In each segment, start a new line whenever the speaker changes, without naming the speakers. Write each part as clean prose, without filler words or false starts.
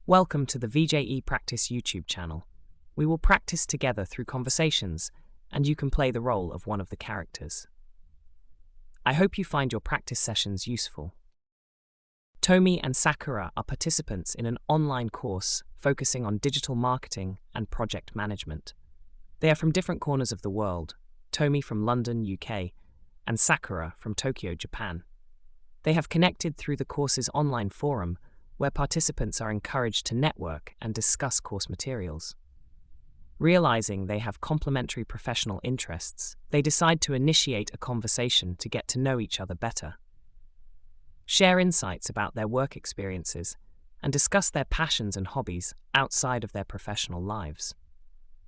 Welcome to the VJE Practice YouTube channel. We will practice together through conversations, and you can play the role of one of the characters. I hope you find your practice sessions useful. Tomy and Sakura are participants in an online course focusing on digital marketing and project management. They are from different corners of the world, Tomy from London, UK, and Sakura from Tokyo, Japan. They have connected through the course's online forum, where participants are encouraged to network and discuss course materials. Realizing they have complementary professional interests, they decide to initiate a conversation to get to know each other better. Share insights about their work experiences and discuss their passions and hobbies outside of their professional lives.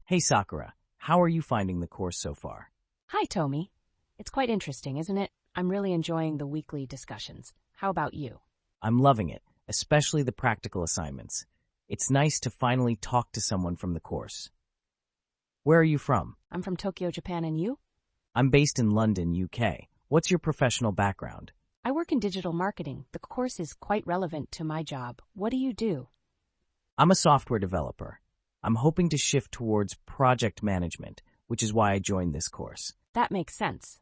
Hey Sakura, how are you finding the course so far?
Hi, Tomy. It's quite interesting, isn't it? I'm really enjoying the weekly discussions. How about you?
I'm loving it, especially the practical assignments. It's nice to finally talk to someone from the course. Where are you from?
I'm from Tokyo, Japan, and you?
I'm based in London, UK. What's your professional background?
I work in digital marketing. The course is quite relevant to my job. What do you do?
I'm a software developer. I'm hoping to shift towards project management, which is why I joined this course.
That makes sense.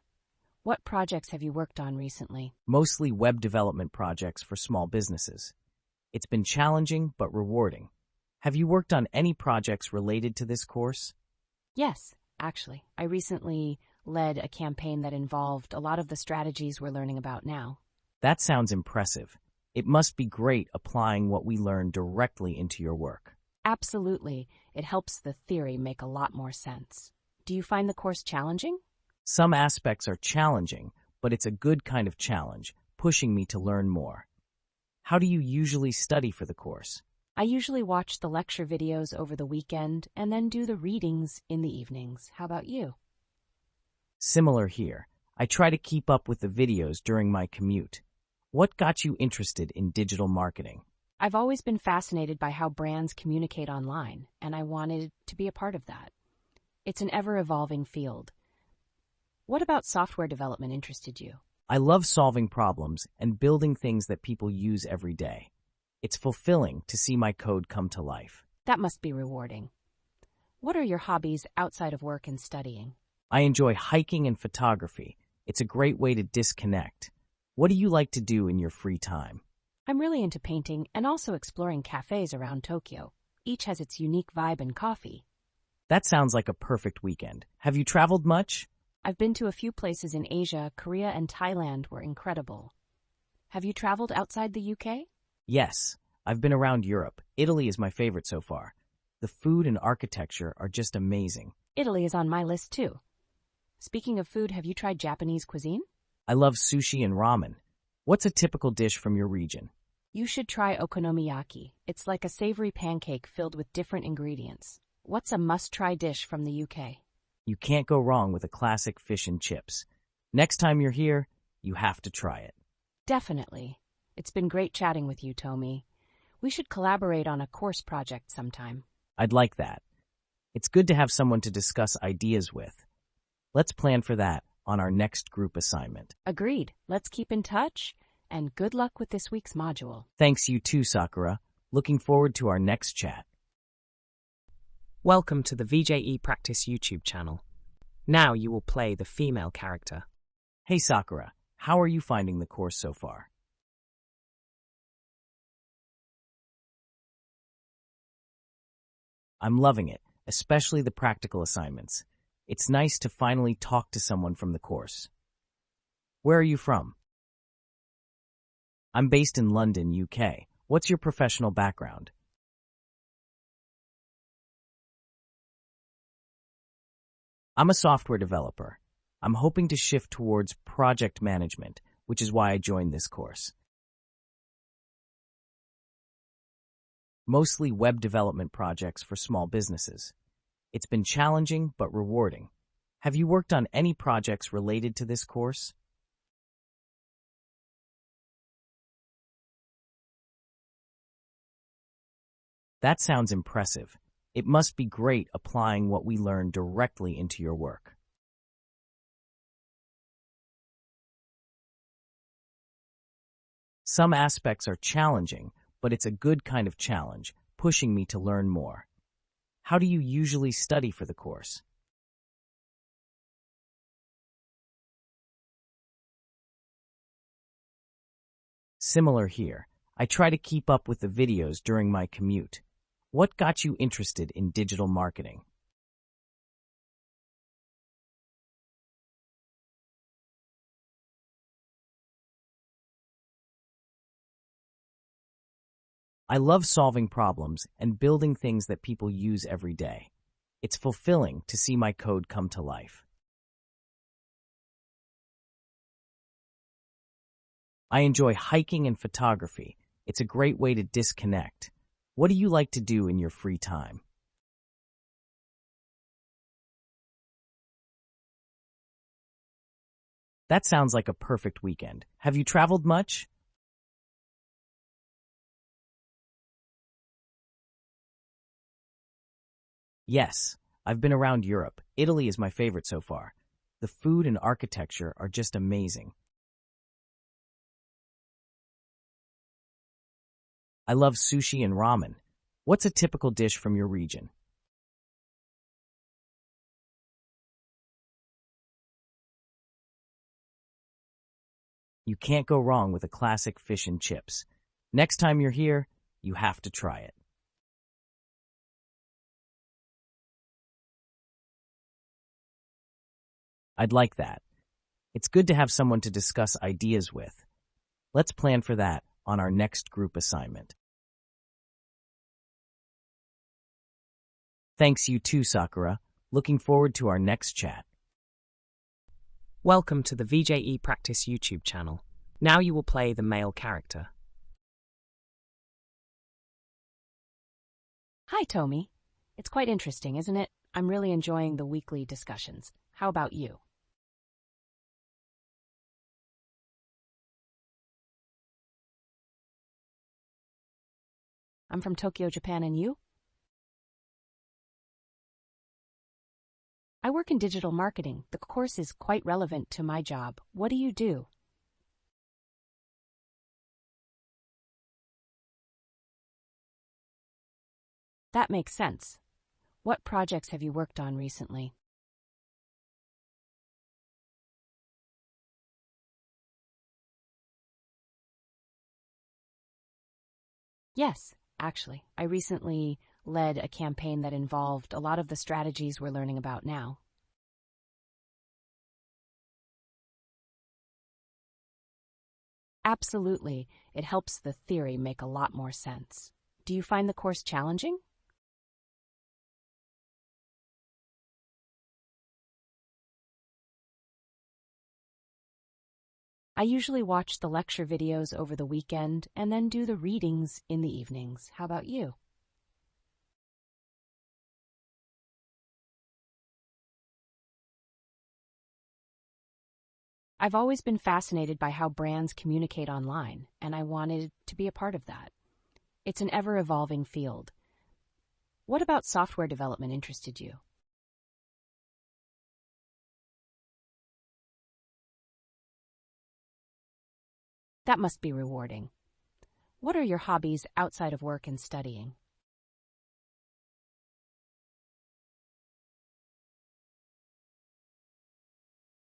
What projects have you worked on recently?
Mostly web development projects for small businesses. It's been challenging but rewarding. Have you worked on any projects related to this course?
Yes, actually. I recently led a campaign that involved a lot of the strategies we're learning about now.
That sounds impressive. It must be great applying what we learn directly into your work.
Absolutely. It helps the theory make a lot more sense. Do you find the course challenging?
Some aspects are challenging, but it's a good kind of challenge, pushing me to learn more. How do you usually study for the course?
I usually watch the lecture videos over the weekend and then do the readings in the evenings. How about you?
Similar here. I try to keep up with the videos during my commute. What got you interested in digital marketing?
I've always been fascinated by how brands communicate online, and I wanted to be a part of that. It's an ever-evolving field. What about software development interested you?
I love solving problems and building things that people use every day. It's fulfilling to see my code come to life.
That must be rewarding. What are your hobbies outside of work and studying?
I enjoy hiking and photography. It's a great way to disconnect. What do you like to do in your free time?
I'm really into painting and also exploring cafes around Tokyo. Each has its unique vibe and coffee.
That sounds like a perfect weekend. Have you traveled much?
I've been to a few places in Asia. Korea and Thailand were incredible. Have you traveled outside the UK?
Yes, I've been around Europe. Italy is my favorite so far. The food and architecture are just amazing.
Italy is on my list too. Speaking of food, have you tried Japanese cuisine?
I love sushi and ramen. What's a typical dish from your region?
You should try okonomiyaki. It's like a savory pancake filled with different ingredients. What's a must-try dish from the UK?
You can't go wrong with a classic fish and chips. Next time you're here, you have to try it.
Definitely. It's been great chatting with you, Tomy. We should collaborate on a course project sometime.
I'd like that. It's good to have someone to discuss ideas with. Let's plan for that on our next group assignment.
Agreed. Let's keep in touch, and good luck with this week's module.
Thanks you too, Sakura. Looking forward to our next chat.
Welcome to the VJE Practice YouTube channel. Now you will play the female character.
Hey Sakura, how are you finding the course so far? I'm loving it, especially the practical assignments. It's nice to finally talk to someone from the course. Where are you from? I'm based in London, UK. What's your professional background? I'm a software developer. I'm hoping to shift towards project management, which is why I joined this course. Mostly web development projects for small businesses. It's been challenging but rewarding. Have you worked on any projects related to this course? That sounds impressive. It must be great applying what we learn directly into your work. Some aspects are challenging, but it's a good kind of challenge, pushing me to learn more. How do you usually study for the course? Similar here. I try to keep up with the videos during my commute. What got you interested in digital marketing? I love solving problems and building things that people use every day. It's fulfilling to see my code come to life. I enjoy hiking and photography. It's a great way to disconnect. What do you like to do in your free time? That sounds like a perfect weekend. Have you traveled much? Yes, I've been around Europe. Italy is my favorite so far. The food and architecture are just amazing. I love sushi and ramen. What's a typical dish from your region? You can't go wrong with a classic fish and chips. Next time you're here, you have to try it. I'd like that. It's good to have someone to discuss ideas with. Let's plan for that on our next group assignment. Thanks you too, Sakura. Looking forward to our next chat.
Welcome to the VJE Practice YouTube channel. Now you will play the male character.
Hi, Tomy. It's quite interesting, isn't it? I'm really enjoying the weekly discussions. How about you? I'm from Tokyo, Japan, and you? I work in digital marketing. The course is quite relevant to my job. What do you do? That makes sense. What projects have you worked on recently? Yes, actually. I recently led a campaign that involved a lot of the strategies we're learning about now. Absolutely. It helps the theory make a lot more sense. Do you find the course challenging? I usually watch the lecture videos over the weekend and then do the readings in the evenings. How about you? I've always been fascinated by how brands communicate online, and I wanted to be a part of that. It's an ever-evolving field. What about software development interested you? That must be rewarding. What are your hobbies outside of work and studying?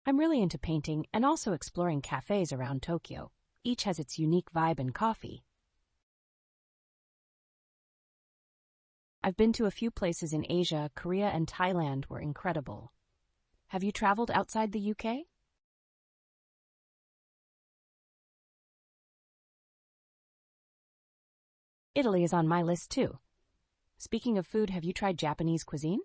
I'm really into painting and also exploring cafes around Tokyo. Each has its unique vibe and coffee. I've been to a few places in Asia. Korea and Thailand were incredible. Have you traveled outside the UK? Italy is on my list too. Speaking of food, have you tried Japanese cuisine?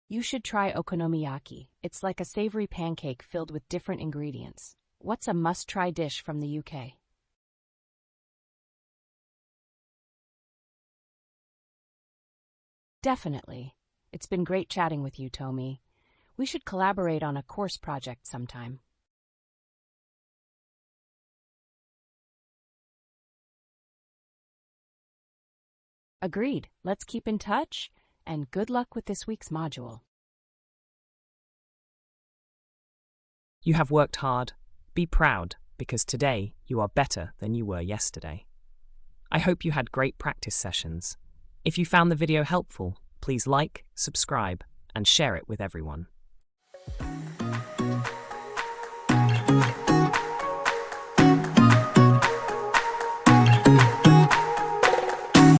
You should try okonomiyaki. It's like a savory pancake filled with different ingredients. What's a must-try dish from the UK? Definitely. It's been great chatting with you, Tomy. We should collaborate on a course project sometime. Agreed. Let's keep in touch, and good luck with this week's module.
You have worked hard. Be proud. because today you are better than you were yesterday. I hope you had great practice sessions. If you found the video helpful, please like, subscribe, and share it with everyone.